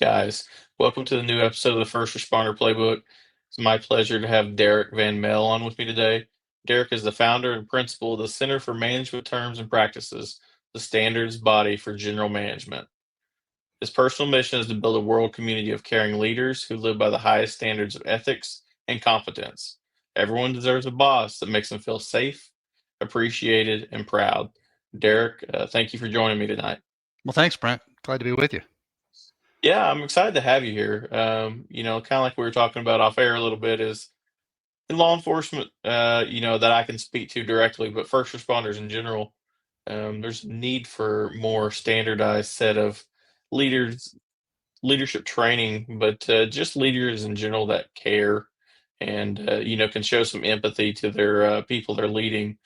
Guys, welcome to the new episode of the First Responder Playbook. It's my pleasure to have Derrick Van Mell on with me today. Derrick is the founder and principal of the Center for Management Terms and Practices, the standards body for general management. His personal mission is to build a world community of caring leaders who live by the highest standards of ethics and competence. Everyone deserves a boss that makes them feel safe, appreciated, and proud. Derrick, thank you for joining me tonight. Well, thanks, Brent. Glad to be with you. Yeah, I'm excited to have you here. Kind of like we were talking about off air a little bit is in law enforcement, that I can speak to directly, but first responders in general, there's a need for more standardized set of leaders, leadership training, but just leaders in general that care and, can show some empathy to their people they're leading.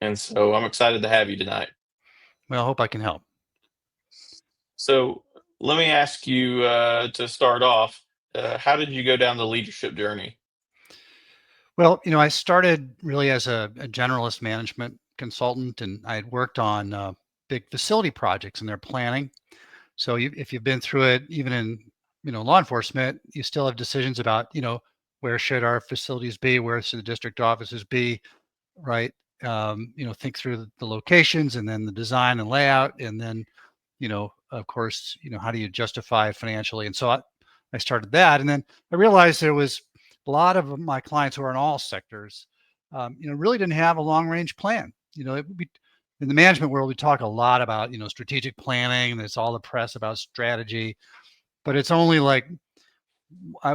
And so I'm excited to have you tonight. Well, I hope I can help. So let me ask you to start off, how did you go down the leadership journey? Well, I started really as a generalist management consultant, and I had worked on big facility projects and their planning. So if you've been through it, even in law enforcement, you still have decisions about where should our facilities be, where should the district offices be, right? Think through the locations and then the design and layout, and then of course, how do you justify financially? And so I started that, and then I realized there was a lot of my clients who are in all sectors, really didn't have a long range plan. In the management world, we talk a lot about strategic planning, and it's all the press about strategy, but it's only like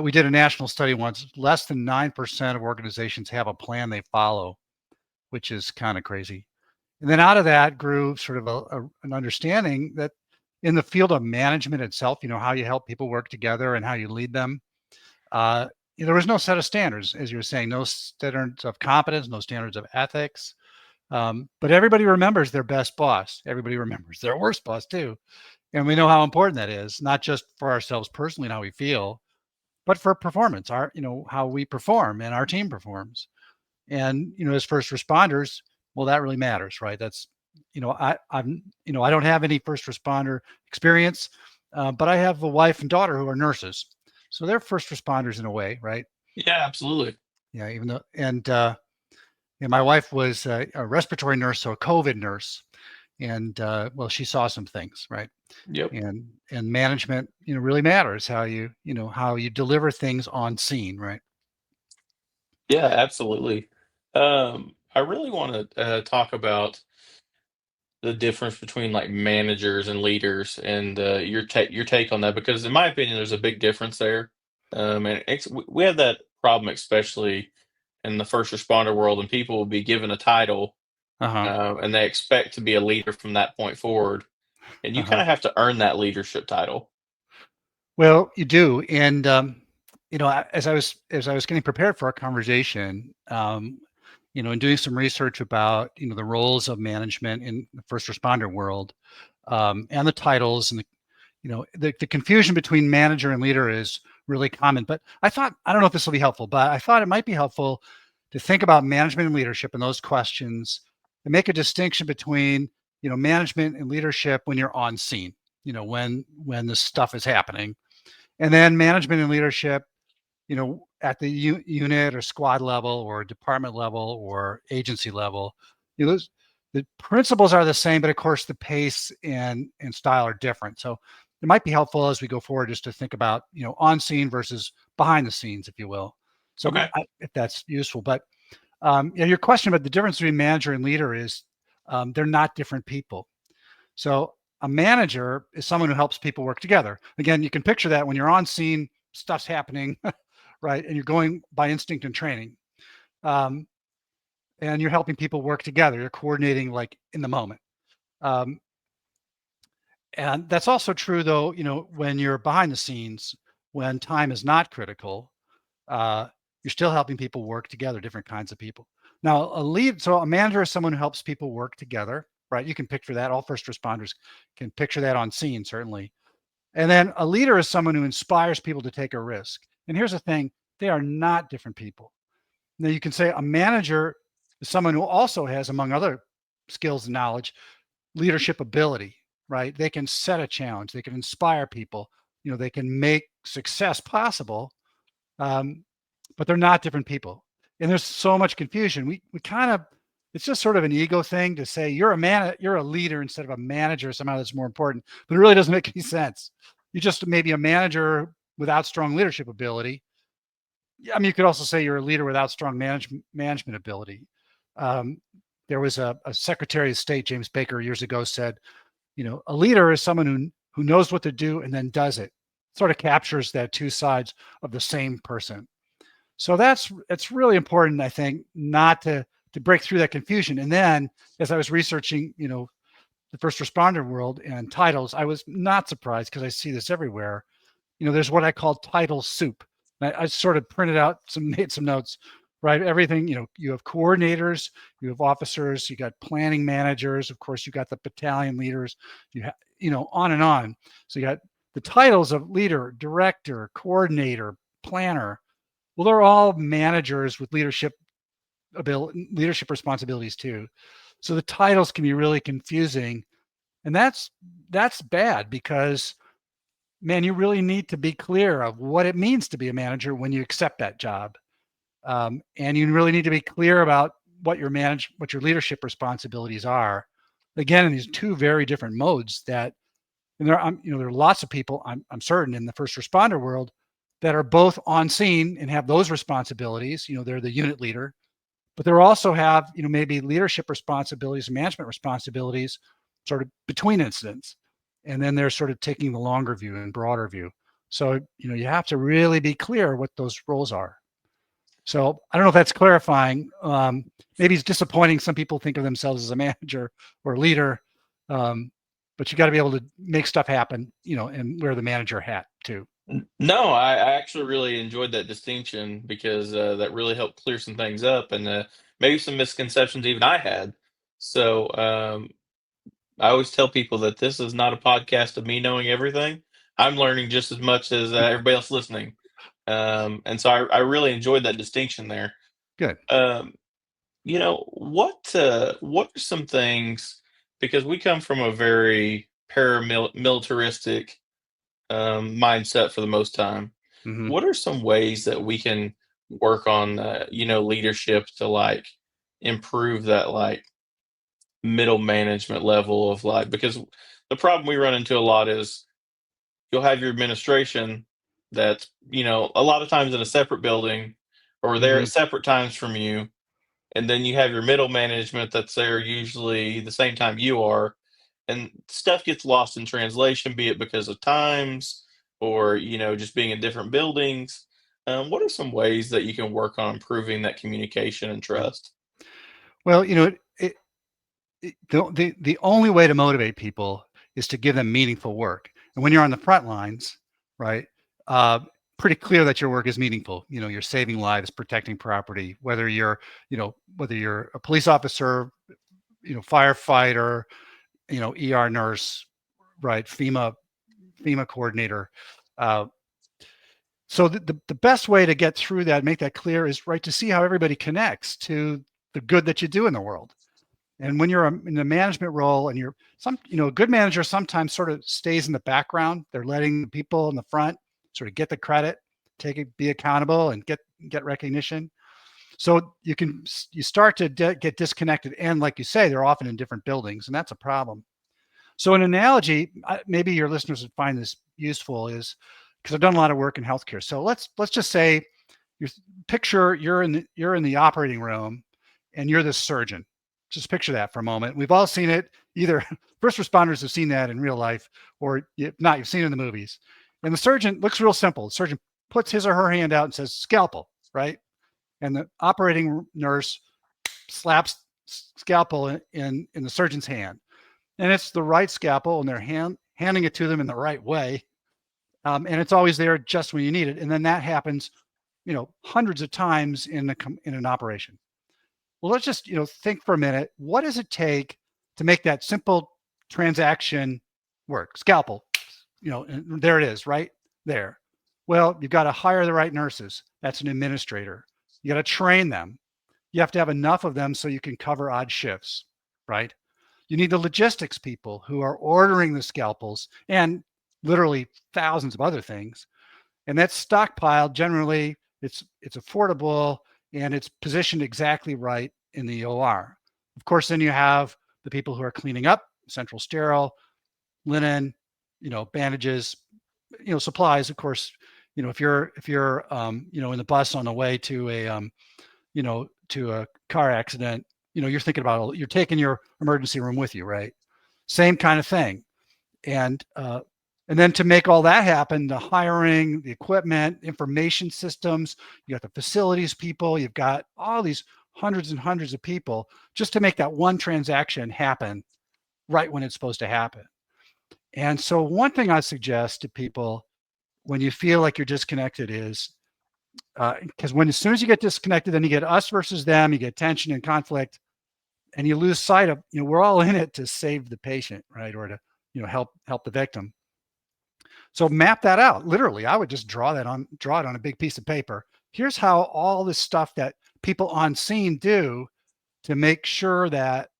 we did a national study once. Less than 9% of organizations have a plan they follow, which is kind of crazy. And then out of that grew sort of an understanding that in the field of management itself, how you help people work together and how you lead them, uh, there was no set of standards, as you were saying, no standards of competence, no standards of ethics. But everybody remembers their best boss. Everybody remembers their worst boss too. And we know how important that is, not just for ourselves personally and how we feel, but for performance, how we perform and our team performs. And as first responders, well, that really matters, right? That's I don't have any first responder experience, but I have a wife and daughter who are nurses, so they're first responders in a way, right? Yeah, absolutely. Yeah, even though and my wife was a respiratory nurse, so a COVID nurse, and well, she saw some things, right? Yep. And management, really matters how you deliver things on scene, right? Yeah, absolutely. I really want to talk about the difference between like managers and leaders and your take on that because in my opinion there's a big difference there. And we have that problem especially in the first responder world, and people will be given a title Uh-huh. and they expect to be a leader from that point forward, and you kind Uh-huh. of have to earn that leadership title. Well, you do, and as I was getting prepared for our conversation, and doing some research about the roles of management in the first responder world, and the titles and the confusion between manager and leader is really common. But I don't know if this will be helpful, but I thought it might be helpful to think about management and leadership and those questions and make a distinction between management and leadership when you're on scene, when the stuff is happening, and then management and leadership, at the unit or squad level or department level or agency level. Those the principles are the same, but of course the pace and style are different. So it might be helpful as we go forward just to think about on scene versus behind the scenes, if you will. So Okay. if that's useful, but your question about the difference between manager and leader is they're not different people. So a manager is someone who helps people work together. Again, you can picture that when you're on scene, stuff's happening, right? And you're going by instinct and training. Um, and you're helping people work together. You're coordinating like in the moment. Um, and that's also true though, when you're behind the scenes, when time is not critical, uh, you're still helping people work together, different kinds of people. Now, so a manager is someone who helps people work together, right? You can picture that. All first responders can picture that on scene, certainly. And then a leader is someone who inspires people to take a risk. And here's the thing, they are not different people. Now, you can say a manager is someone who also has, among other skills and knowledge, leadership ability, right? They can set a challenge, they can inspire people, they can make success possible, but they're not different people. And there's so much confusion. We kind of, it's just sort of an ego thing to say you're a leader instead of a manager. Somehow that's more important, but it really doesn't make any sense. You just maybe a manager without strong leadership ability. I mean, you could also say you're a leader without strong management ability. Um, there was a Secretary of State, James Baker, years ago said, a leader is someone who knows what to do and then does it. Sort of captures that two sides of the same person. So it's really important, I think, not to break through that confusion. And then, as I was researching, the first responder world and titles, I was not surprised because I see this everywhere. There's what I call title soup. I sort of printed out made some notes, right? Everything, you have coordinators, you have officers, you got planning managers, of course, you got the battalion leaders, on and on. So you got the titles of leader, director, coordinator, planner. Well, they're all managers with leadership responsibilities too. So the titles can be really confusing, and that's bad because, man, you really need to be clear of what it means to be a manager when you accept that job, and you really need to be clear about what your leadership responsibilities are. Again, in these two very different modes that, and there are lots of people, I'm certain, in the first responder world that are both on scene and have those responsibilities. They're the unit leader, but they also have, maybe leadership responsibilities and management responsibilities sort of between incidents. And then they're sort of taking the longer view and broader view. So, you have to really be clear what those roles are. So I don't know if that's clarifying. Maybe it's disappointing. Some people think of themselves as a manager or a leader, but you got to be able to make stuff happen, and wear the manager hat too. No, I actually really enjoyed that distinction because that really helped clear some things up and maybe some misconceptions even I had. So I always tell people that this is not a podcast of me knowing everything. I'm learning just as much as everybody else listening. And so I really enjoyed that distinction there. Good. Um, what are some things, because we come from a very paramilitaristic mindset for the most time. Hmm. What are some ways that we can work on, leadership to like improve that like middle management level of like, because the problem we run into a lot is you'll have your administration that's, a lot of times in a separate building or there at Hmm. separate times from you. And then you have your middle management that's there usually the same time you are, and stuff gets lost in translation, be it because of times or just being in different buildings. What are some ways that you can work on improving that communication and Yeah. trust? Well, the only way to motivate people is to give them meaningful work. And when you're on the front lines, right, uh, pretty clear that your work is meaningful. You're saving lives, protecting property, whether you're a police officer, firefighter, ER nurse, right, FEMA coordinator. Uh, so the best way to get through that, make that clear, is right to see how everybody connects to the good that you do in the world. And when you're in a management role and a good manager sometimes sort of stays in the background. They're letting the people in the front sort of get the credit, be accountable, and get recognition. So you start to get disconnected. And like you say, they're often in different buildings, and that's a problem. So an analogy, maybe your listeners would find this useful, is because I've done a lot of work in healthcare. So let's just say you picture you're in the operating room and you're the surgeon. Just picture that for a moment. We've all seen it. Either first responders have seen that in real life, or if not, you've seen it in the movies. And the surgeon looks real simple. The surgeon puts his or her hand out and says scalpel, right? And the operating nurse slaps scalpel in the surgeon's hand, and it's the right scalpel, and they're handing it to them in the right way, and it's always there just when you need it. And then that happens, hundreds of times in an operation. Well, let's just think for a minute. What does it take to make that simple transaction work? Scalpel, and there it is, right there. Well, you've got to hire the right nurses. That's an administrator. You got to train them. You have to have enough of them so you can cover odd shifts, right? You need the logistics people who are ordering the scalpels and literally thousands of other things. And that's stockpiled. Generally, it's affordable and it's positioned exactly right in the OR. Of course, then you have the people who are cleaning up, central sterile, linen, bandages, supplies. Of course, if you're in the bus on the way to a car accident, you're thinking about, you're taking your emergency room with you, right? Same kind of thing. And then to make all that happen, the hiring, the equipment, information systems, you got the facilities people, you've got all these hundreds and hundreds of people just to make that one transaction happen right when it's supposed to happen. And so one thing I suggest to people when you feel like you're disconnected is, because as soon as you get disconnected, then you get us versus them, you get tension and conflict, and you lose sight of, we're all in it to save the patient, right? Or to, help the victim. So map that out. Literally, I would just draw it on a big piece of paper. Here's how all this stuff that people on scene do to make sure that,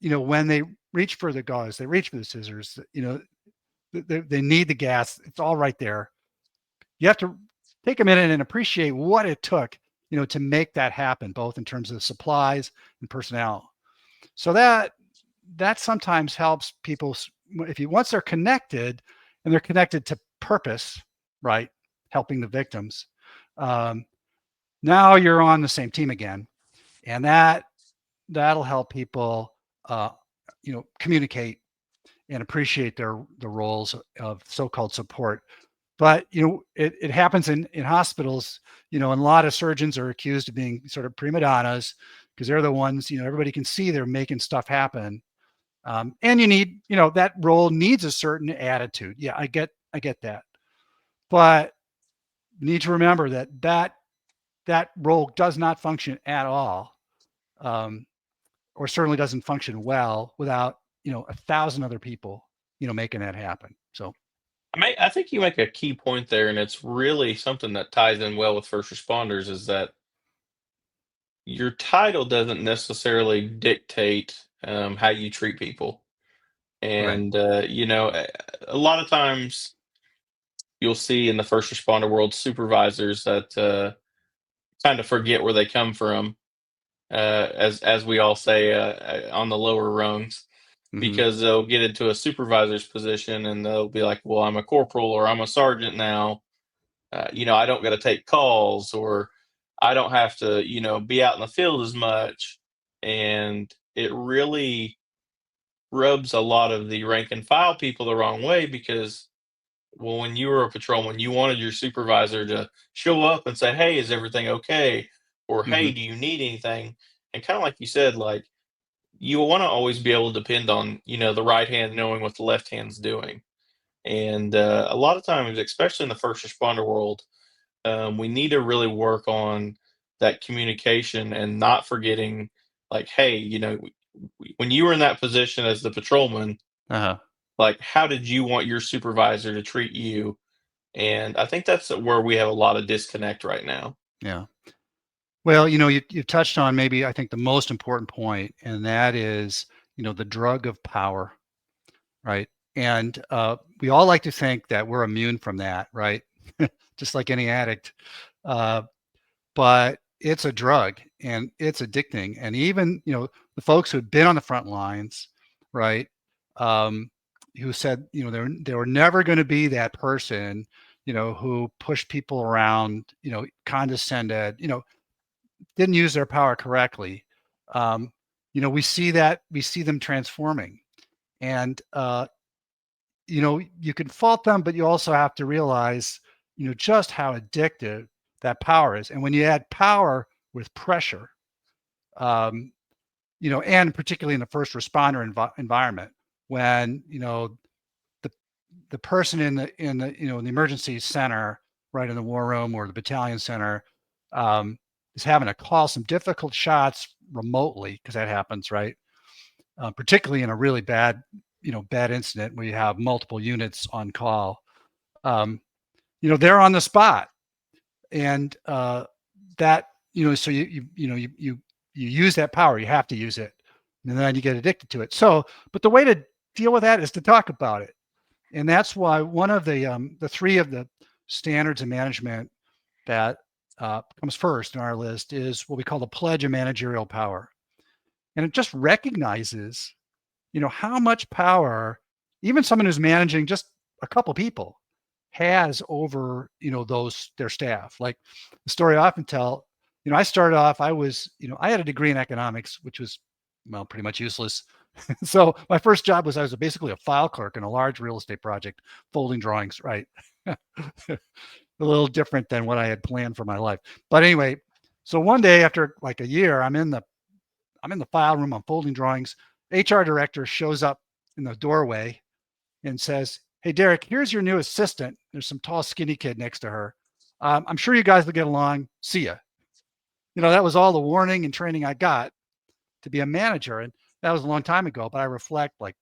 when they reach for the gauze, they reach for the scissors, they need the gas. It's all right there. You have to take a minute and appreciate what it took, to make that happen, both in terms of supplies and personnel. So that sometimes helps people once they're connected, and they're connected to purpose, right? Helping the victims. Now you're on the same team again, and that'll help people, communicate and appreciate the roles of so-called support. But it happens in hospitals, and a lot of surgeons are accused of being sort of prima donnas because they're the ones, everybody can see they're making stuff happen. And you need, that role needs a certain attitude. Yeah, I get that. But you need to remember that role does not function at all, or certainly doesn't function well without, 1,000 other people, making that happen. So, I think you make a key point there, and it's really something that ties in well with first responders is that your title doesn't necessarily dictate how you treat people. right. And, a lot of times you'll see in the first responder world supervisors that kind of forget where they come from, as we all say, on the lower rungs, Hmm. because they'll get into a supervisor's position and they'll be like, well, I'm a corporal or I'm a sergeant now. I don't got to take calls or I don't have to, be out in the field as much. And it really rubs a lot of the rank and file people the wrong way because, well, when you were a patrolman, you wanted your supervisor to show up and say, hey, is everything okay? Or, hey, Hmm. do you need anything? And kind of like you said, like, you want to always be able to depend on, the right hand knowing what the left hand's doing. And a lot of times, especially in the first responder world, we need to really work on that communication and not forgetting, like, hey, when you were in that position as the patrolman, Uh-huh. like, how did you want your supervisor to treat you? And I think that's where we have a lot of disconnect right now. Yeah. Well, you touched on maybe I think the most important point, and that is, the drug of power, right? And we all like to think that we're immune from that, right? Just like any addict. Uh, but it's a drug and it's addicting. And even, the folks who've been on the front lines, right? Um, who said, they were never going to be that person, who pushed people around, condescended, didn't use their power correctly. Um, we see them transforming. And, you can fault them, but you also have to realize, just how addictive that power is. And when you add power with pressure, um, and particularly in the first responder environment, when, the, the person in the emergency center, right in the war room or the battalion center, um, is having to call some difficult shots remotely because that happens, right? Particularly in a really bad incident where you have multiple units on call. Um, they're on the spot, and that so you use that power. You have to use it, and then you get addicted to it. So, but the way to deal with that is to talk about it. And that's why one of the three of the standards of management that comes first in our list is what we call the Pledge of Managerial Power. And it just recognizes, how much power even someone who's managing just a couple people has over, their staff. Like the story I often tell, I started off, I had a degree in economics, which was, well, pretty much useless. So my first job was I was basically a file clerk in a large real estate project, folding drawings, right? A little different than what I had planned for my life. But anyway, so one day after like a year, I'm in the file room, I'm folding drawings. HR director shows up in the doorway and says, "Hey, Derrick, here's your new assistant." There's some tall, skinny kid next to her. I'm sure you guys will get along. See ya. That was all the warning and training I got to be a manager. And that was a long time ago. But I reflect, like,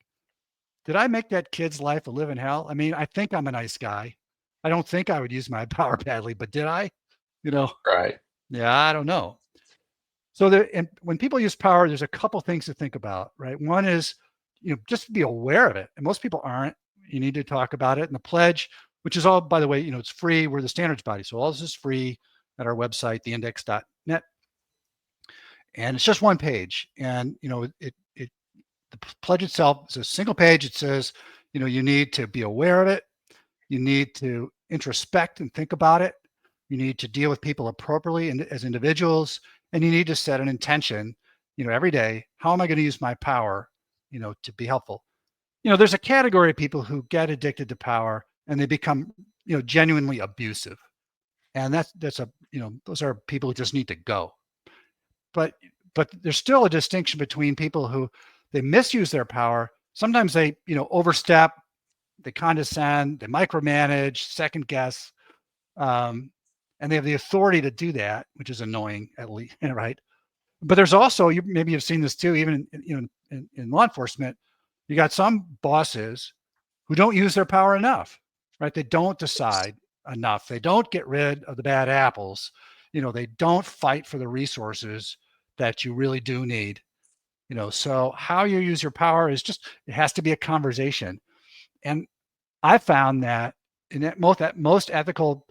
did I make that kid's life a living hell? I mean, I think I'm a nice guy. I don't think I would use my power badly, but did I? You know, Right. yeah, I don't know. So and when people use power, there's a couple things to think about, right? One is, just be aware of it. And most people aren't. You need to talk about it. And the pledge, which is all, by the way, it's free. We're the standards body. So all this is free at our website, theindex.net. And it's just one page. And, the pledge itself is a single page. It says, you need to be aware of it. You need to introspect and think about it. You need to deal with people appropriately and as individuals, and you need to set an intention, every day. How am I going to use my power, to be helpful? There's a category of people who get addicted to power and they become, genuinely abusive. And that's those are people who just need to go. But there's still a distinction between people who they misuse their power. Sometimes they, overstep, they condescend, they micromanage, second guess, and they have the authority to do that, which is annoying, at least, right? But there's also, maybe you've seen this too, even in law enforcement. You got some bosses who don't use their power enough, right? They don't decide enough. They don't get rid of the bad apples. They don't fight for the resources that you really do need. So how you use your power is it has to be a conversation. And I found that most ethical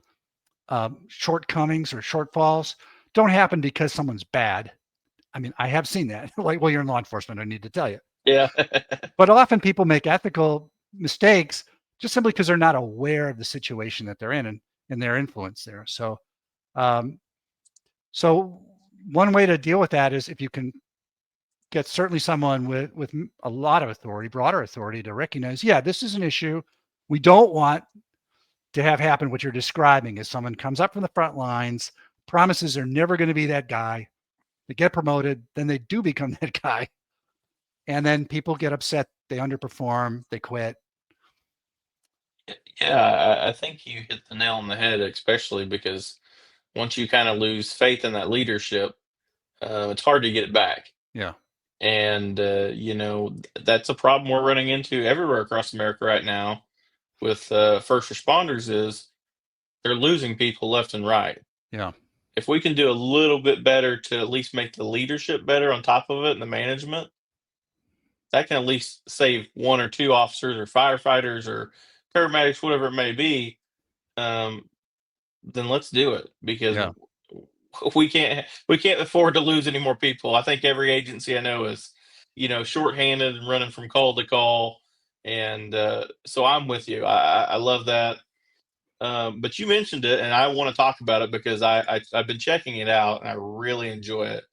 shortcomings or shortfalls don't happen because someone's bad. I mean, I have seen that. Like, well, you're in law enforcement, I need to tell you. Yeah. But often people make ethical mistakes just simply because they're not aware of the situation that they're in and their influence there. So, so one way to deal with that is if you can get certainly someone with a lot of authority, broader authority, to recognize, yeah, this is an issue. We don't want to have happen what you're describing is someone comes up from the front lines, promises they're never going to be that guy. They get promoted, then they do become that guy. And then people get upset, they underperform, they quit. Yeah, I think you hit the nail on the head, especially because once you kind of lose faith in that leadership, it's hard to get it back. Yeah. And, that's a problem we're running into everywhere across America right now with first responders is they're losing people left and right. Yeah. If we can do a little bit better to at least make the leadership better on top of it and the management, that can at least save one or two officers or firefighters or paramedics, whatever it may be. Um, then let's do it because Yeah. we can't afford to lose any more people. I think every agency I know is, shorthanded and running from call to call, and so I'm with you. I love that. But you mentioned it, and I want to talk about it because I've been checking it out and I really enjoy it.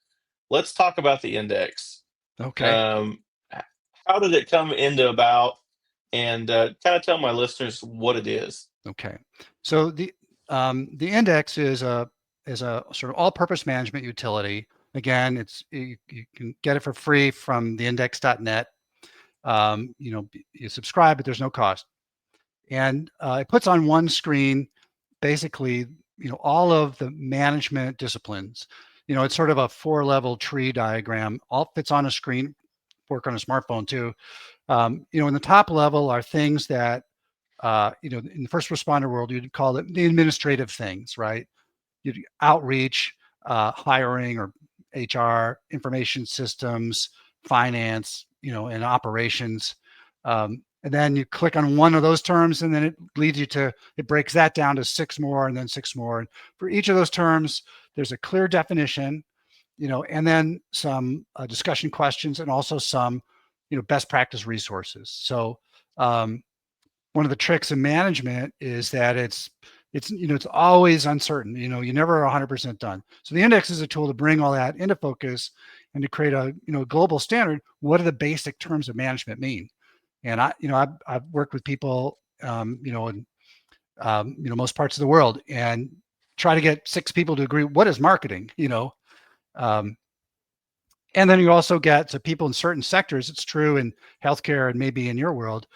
Let's talk about the index. Okay. Um, h- how did it come into about, and kind of tell my listeners what it is. Okay. So the index is a sort of all-purpose management utility. Again, you can get it for free from theindex.net. You subscribe, but there's no cost. And it puts on one screen basically, all of the management disciplines. It's sort of a 4-level tree diagram. All fits on a screen. Work on a smartphone too. In the top level are things that in the first responder world, you'd call it the administrative things, right? You'd outreach, hiring or HR, information systems, finance, and operations. and then you click on one of those terms, and then it breaks that down to 6 more, and then 6 more. And for each of those terms, there's a clear definition, and then some discussion questions, and also some, best practice resources. So one of the tricks in management is that it's always uncertain. You never are 100% done. So the index is a tool to bring all that into focus and to create a global standard. What do the basic terms of management mean? And I've worked with people, in most parts of the world, and try to get 6 people to agree what is marketing. Um, and then you also get to people in certain sectors. It's true in healthcare and maybe in your world.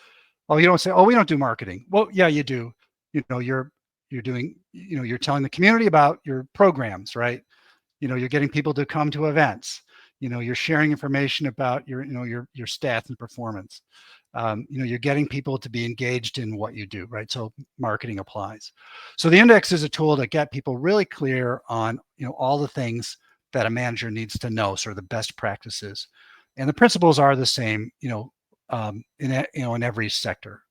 Oh, you don't say, oh, we don't do marketing. Well, yeah, you do. You're doing, you're telling the community about your programs, right? You're getting people to come to events. You're sharing information about your stats and performance. You're getting people to be engaged in what you do, right? So marketing applies. So the index is a tool to get people really clear on, all the things that a manager needs to know, sort of the best practices. And the principles are the same, in every sector.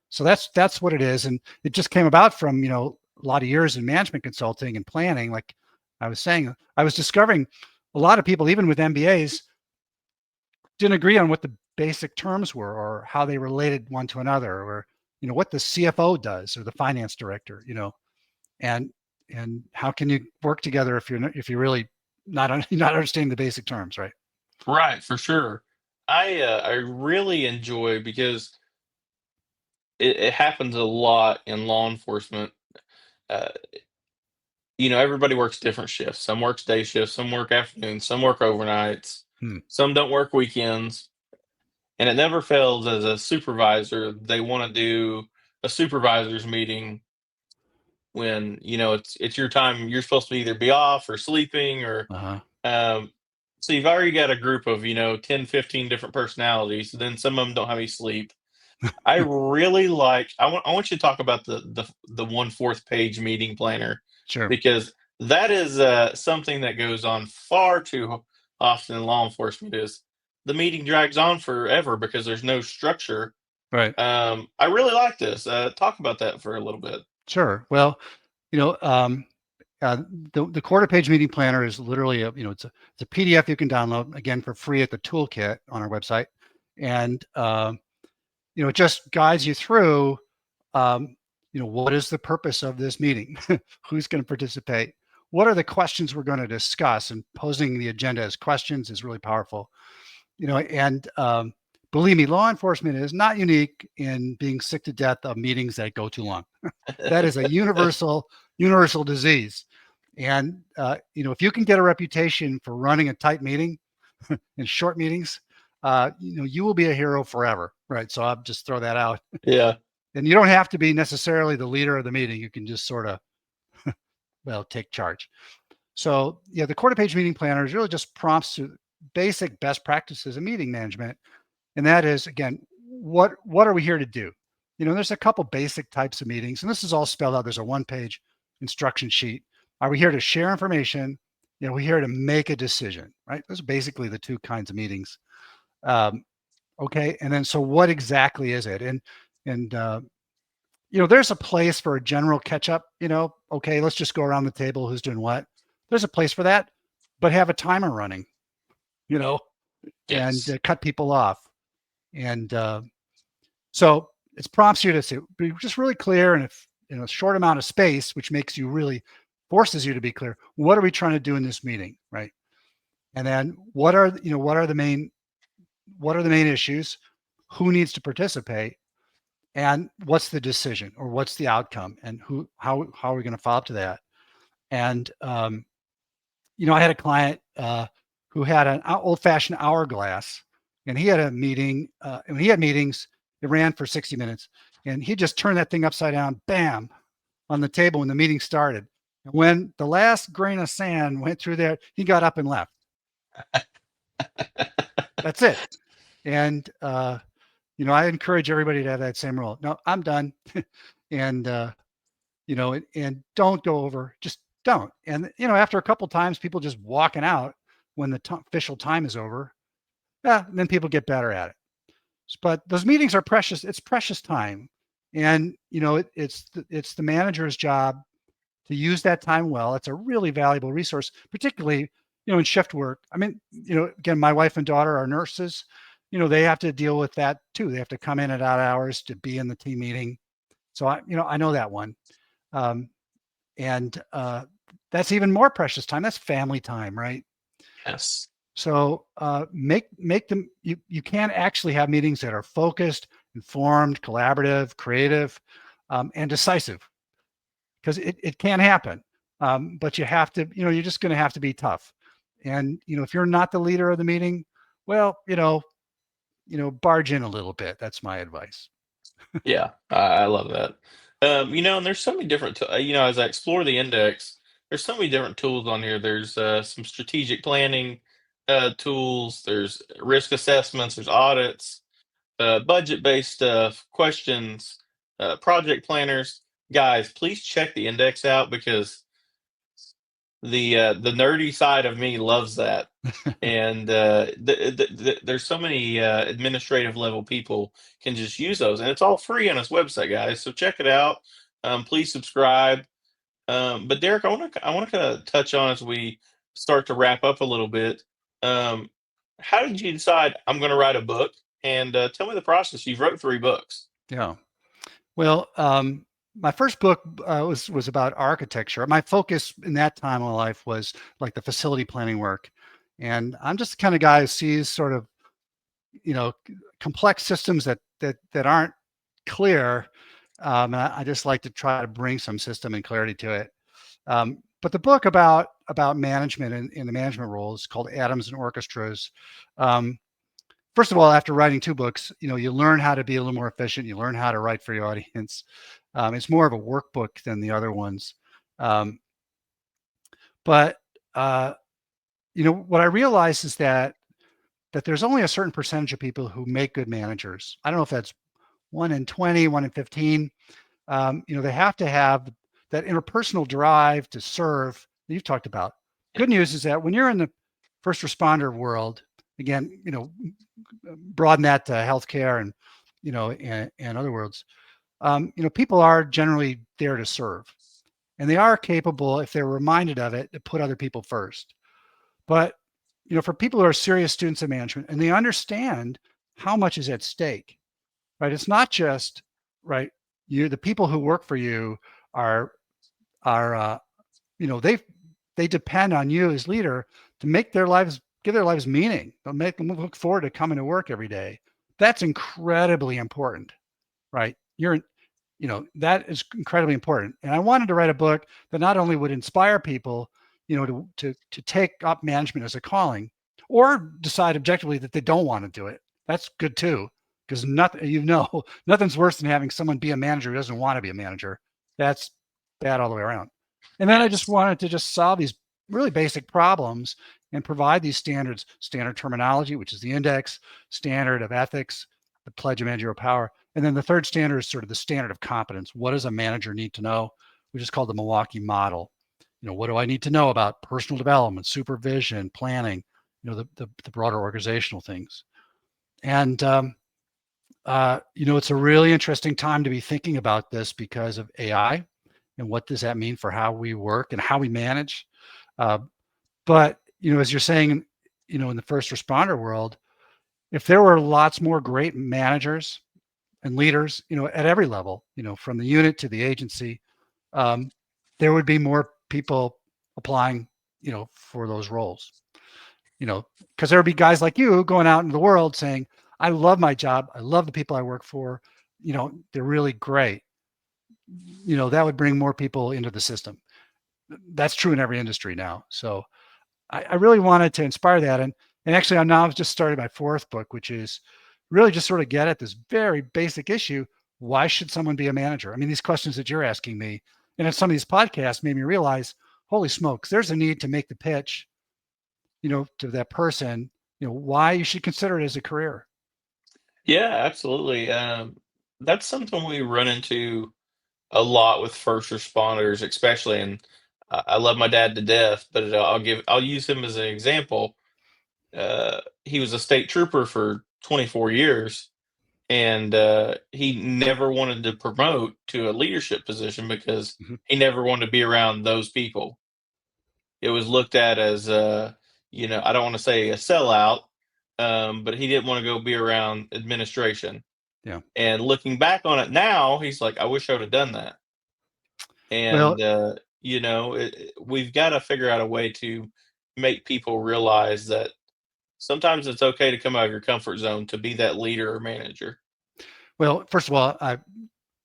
So that's what it is. And it just came about from, a lot of years in management consulting and planning. Like I was saying, I was discovering a lot of people, even with MBAs, didn't agree on what the basic terms were, or how they related one to another, or what the CFO does, or the finance director, and how can you work together if you're really not not understanding the basic terms, right? Right, for sure. I really enjoy because it happens a lot in law enforcement. Uh, Everybody works different shifts. Some works day shifts, some work afternoons, some work overnights, Hmm. some don't work weekends. And it never fails as a supervisor, they want to do a supervisor's meeting when, it's your time. You're supposed to either be off or sleeping or Uh-huh. um so you've already got a group of, 10, 15 different personalities. Then some of them don't have any sleep. I really like. I want you to talk about the 1/4 page meeting planner, Sure. because that is something that goes on far too often in law enforcement. Is the meeting drags on forever because there's no structure. Right. I really like this. Talk about that for a little bit. Sure. Well, you know, um, uh, the quarter page meeting planner is literally it's a PDF you can download, again, for free at the toolkit on our website. And it just guides you through, what is the purpose of this meeting? Who's going to participate? What are the questions we're going to discuss? And posing the agenda as questions is really powerful. And believe me, law enforcement is not unique in being sick to death of meetings that go too long. That is a universal disease. And if you can get a reputation for running a tight meeting and short meetings, you will be a hero forever, right? So I'll just throw that out. Yeah. And you don't have to be necessarily the leader of the meeting. You can just sort of, take charge. So yeah, the quarter page meeting planner is really just prompts to basic best practices in meeting management. And that is, again, what are we here to do? There's a couple basic types of meetings, and this is all spelled out. There's a 1-page instruction sheet. Are we here to share information? We're here to make a decision, right? Those are basically the 2 kinds of meetings. Okay, and then so what exactly is it? And there's a place for a general catch up. Okay, let's just go around the table. Who's doing what? There's a place for that, but have a timer running. You know, and Yes. cut people off. And so it prompts you to be just really clear in a short amount of space, which forces you to be clear. What are we trying to do in this meeting, right? And then what are the main issues? Who needs to participate? And what's the decision, or what's the outcome? And how are we going to follow up to that? And I had a client who had an old-fashioned hourglass, and he had a meeting, and he had meetings. It ran for 60 minutes, and he just turned that thing upside down, bam, on the table when the meeting started. And when the last grain of sand went through there, he got up and left. That's it. And I encourage everybody to have that same rule. No, I'm done, and and don't go over. Just don't. And after a couple times, people just walking out when the official time is over. Yeah, then people get better at it. But those meetings are precious. It's precious time, and it's the manager's job to use that time well. It's a really valuable resource, particularly in shift work. I mean, again, my wife and daughter are nurses. They have to deal with that too. They have to come in at odd hours to be in the team meeting. So I know that one, um, and that's even more precious time. That's family time, right? Yes. So make them. You can actually have meetings that are focused, informed, collaborative, creative, and decisive, because it can happen. But you have to. You're just going to have to be tough. And if you're not the leader of the meeting, well, barge in a little bit. That's my advice. Yeah, I love that. And there's so many different, as I explore the index, there's so many different tools on here. There's some strategic planning tools. There's risk assessments. There's audits, budget-based stuff, questions, project planners. Guys, please check the index out because the nerdy side of me loves that. And there's so many administrative level people can just use those, and it's all free on his website, guys. So check it out. Please subscribe. But Derek, I want to kind of touch on as we start to wrap up a little bit. Um, how did you decide I'm going to write a book? And tell me the process. You've wrote 3 books. Yeah. Well, my first book was about architecture. My focus in that time of my life was like the facility planning work, and I'm just the kind of guy who sees sort of you know complex systems that aren't clear, and I just like to try to bring some system and clarity to it. But the book about management and in the management roles is called Atoms and Orchestras. Um, First of all, after writing 2 books, you learn how to be a little more efficient. You learn how to write for your audience. It's more of a workbook than the other ones. Um, but uh, what I realized is that there's only a certain percentage of people who make good managers. I don't know if that's 1 in 20, 1 in 15. They have to have that interpersonal drive to serve that you've talked about. Good news is that when you're in the first responder world, again, broaden that to healthcare and and other worlds. People are generally there to serve, and they are capable, if they're reminded of it, to put other people first. But for people who are serious students of management and they understand how much is at stake, right? It's not just right. The people who work for you are are they depend on you as leader to make their lives give their lives meaning. They'll make them look forward to coming to work every day. That's incredibly important, right? That is incredibly important. And I wanted to write a book that not only would inspire people, to take up management as a calling, or decide objectively that they don't want to do it. That's good too, because nothing's worse than having someone be a manager who doesn't want to be a manager. That's bad all the way around. And then I just Yes. wanted to just solve these really basic problems and provide these standard terminology, which is the index, standard of ethics, the pledge of managerial power. And then the third standard is sort of the standard of competence. What does a manager need to know? Which is called the Milwaukee model. What do I need to know about personal development, supervision, planning, the broader organizational things. And it's a really interesting time to be thinking about this because of AI and what does that mean for how we work and how we manage. Uh, but as you're saying, in the first responder world, if there were lots more great managers and leaders, at every level, from the unit to the agency, um, there would be more people applying, for those roles, because there would be guys like you going out in the world saying, I love my job. I love the people I work for. They're really great. That would bring more people into the system. That's true in every industry now. So I really wanted to inspire that. And actually, I'm now just started my 4th book, which is really just sort of get at this very basic issue. Why should someone be a manager? I mean, these questions that you're asking me and in some of these podcasts made me realize, holy smokes, there's a need to make the pitch, to that person, why you should consider it as a career. Yeah, absolutely. That's something we run into a lot with first responders, especially. And I love my dad to death, but I'll use him as an example. He was a state trooper for 24 years, and he never wanted to promote to a leadership position because Mhm. he never wanted to be around those people. It was looked at as, I don't want to say a sellout, but he didn't want to go be around administration. Yeah. And looking back on it now, he's like, I wish I would have done that. Well, And we've got to figure out a way to make people realize that sometimes it's okay to come out of your comfort zone to be that leader or manager. first of all,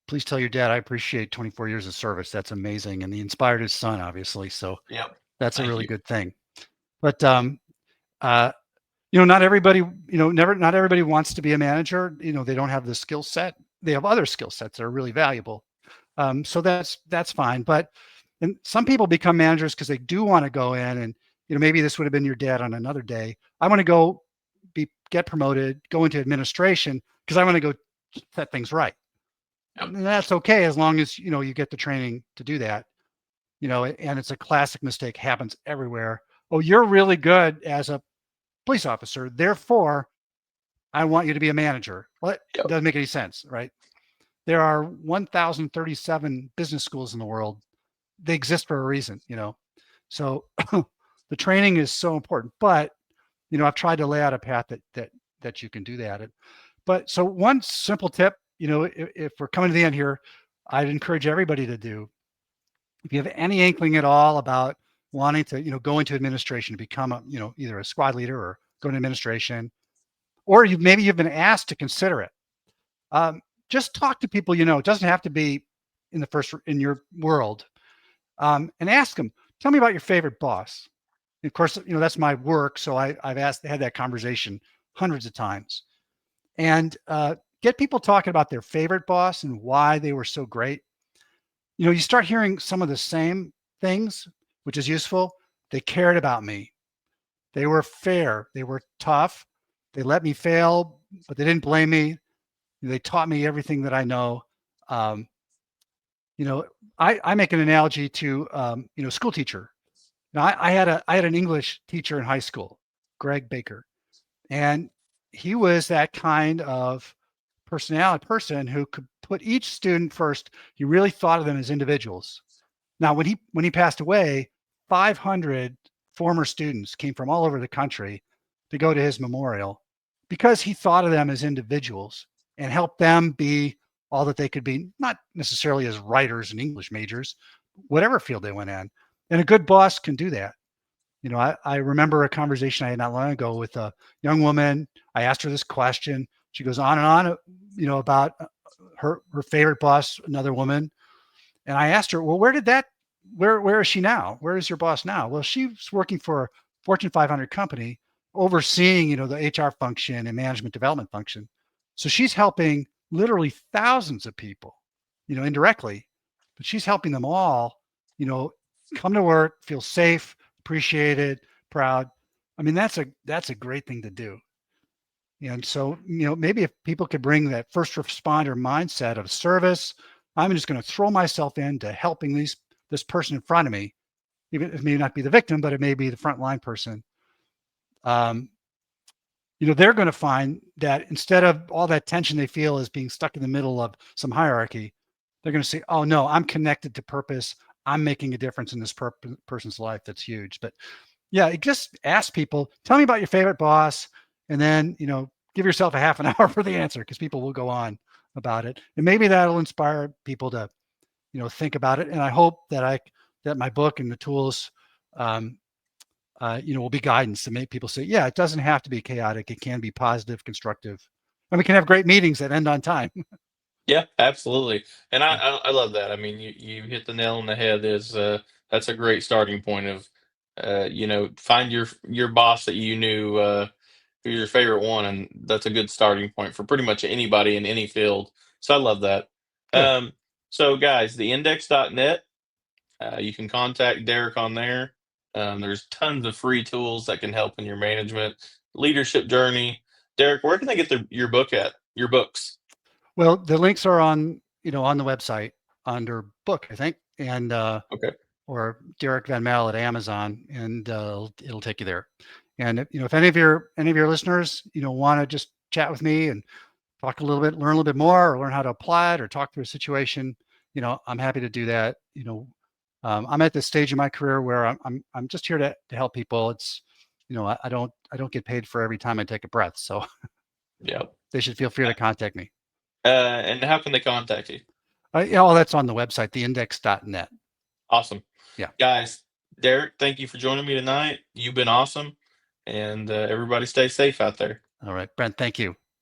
please tell your dad I appreciate 24 years of service. That's amazing, and he inspired his son, obviously. So Yep. that's a Thank really you. good thing. But uh, not everybody, not everybody wants to be a manager. They don't have the skill set. They have other skill sets that are really valuable. So that's fine. But and some people become managers because they do want to go in and maybe this would have been your dad on another day. I want to go get promoted, go into administration because I want to go set things right. Yep. And that's okay as long as you get the training to do that. And it's a classic mistake, happens everywhere. Oh, you're really good as a police officer, therefore I want you to be a manager. Well, it Yep. doesn't make any sense, right? There are 1,037 business schools in the world. They exist for a reason. So the training is so important. But I've tried to lay out a path that you can do that. But so one simple tip, if we're coming to the end here, I'd encourage everybody to do. If you have any inkling at all about wanting to, go into administration to become a, either a squad leader or go into administration, or maybe you've been asked to consider it. Um, just talk to people. It doesn't have to be in your world, and ask them. Tell me about your favorite boss. And of course, that's my work, so I've had that conversation hundreds of times, and get people talking about their favorite boss and why they were so great. You start hearing some of the same things, which is useful. They cared about me. They were fair. They were tough. They let me fail, but they didn't blame me. They taught me everything that I know. Um, you know, I make an analogy to school teacher. Now, I had an English teacher in high school, Greg Baker, and he was that kind of personality person who could put each student first. He really thought of them as individuals. Now, when he passed away, 500 former students came from all over the country to go to his memorial because he thought of them as individuals and helped them be all that they could be, not necessarily as writers and English majors, whatever field they went in. And a good boss can do that. I remember a conversation I had not long ago with a young woman. I asked her this question. She goes on and on, about her favorite boss, another woman. And I asked her, well, where is she now? Where is your boss now? Well, she's working for a Fortune 500 company overseeing, the HR function and management development function. So she's helping literally thousands of people, indirectly, but she's helping them all, you know, come to work, feel safe, appreciated, proud. I mean, that's a great thing to do. And so, maybe if people could bring that first responder mindset of service, I'm just going to throw myself into helping this person in front of me. Even it may not be the victim, but it may be the frontline person. Um, they're going to find that instead of all that tension they feel as being stuck in the middle of some hierarchy, they're going to say, "Oh no, I'm connected to purpose. I'm making a difference in this person's life. That's huge." But yeah, just ask people, tell me about your favorite boss, and then, give yourself a half an hour for the answer because people will go on about it. And maybe that'll inspire people to, think about it. And I hope that my book and the tools, um, will be guidance to make people say, yeah, it doesn't have to be chaotic. It can be positive, constructive, and we can have great meetings that end on time. Yeah, absolutely. And I, Yeah. I love that. I mean, you hit the nail on the head. That's a great starting point of, find your boss that you knew, who's your favorite one, and that's a good starting point for pretty much anybody in any field. So I love that. Good. Um, so guys, theindex.net, you can contact Derrick on there. There's tons of free tools that can help in your management leadership journey. Derrick, where can they get your book at? Your books? Well, the links are on the website under book, I think, and Okay. or Derrick Van Mell at Amazon, and it'll take you there. And if any of your listeners want to just chat with me and talk a little bit, learn a little bit more, or learn how to apply it, or talk through a situation, I'm happy to do that. I'm at this stage in my career where I'm just here to help people. It's, I don't get paid for every time I take a breath, so Yep. they should feel free to contact me. And how can they contact you? Yeah, all that's on the website, theindex.net. Awesome. Yeah. Guys, Derrick, thank you for joining me tonight. You've been awesome. And everybody stay safe out there. All right, Brent, thank you.